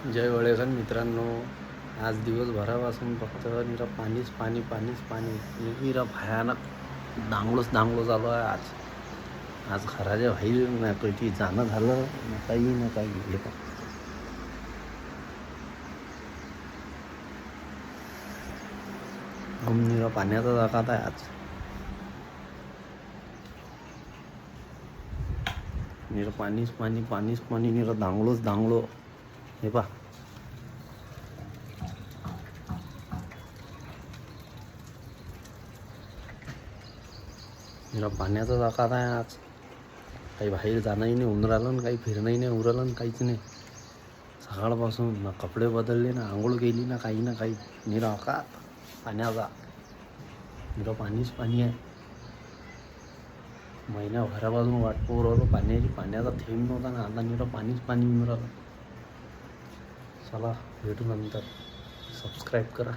जय वळेकर मित्रांनो, आज दिवसभरापासून फक्त निरा पाणीच पाणी पाणीच पाणी निरा भयानक दांगलोच चालू आहे. आज घराच्या बाहेर ना कधी जाणं झालं ना काही हे पण निरा पाण्याचा जागात आहे. आज निरा पाणीच पाणी निरा दांगलो हे पा. निरा पाण्याचा जागात आहे. आज काही बाहेर जाणंही नाही होऊन राहिलं ना काही फिरणंही नाही होऊन राहिलं, काहीच नाही. सकाळपासून ना कपडे बदलले ना आंघोळ केली ना काही निरा का पाण्याचा निरा पाणीच पाणी आहे. महिन्याभरापासून वाट पाहू राहिलो पाण्याचा थेंब नव्हता ना आता निरा पाणीच पाणी येऊन राहिलं. चला भेटू नंतर. सबस्क्राईब करा.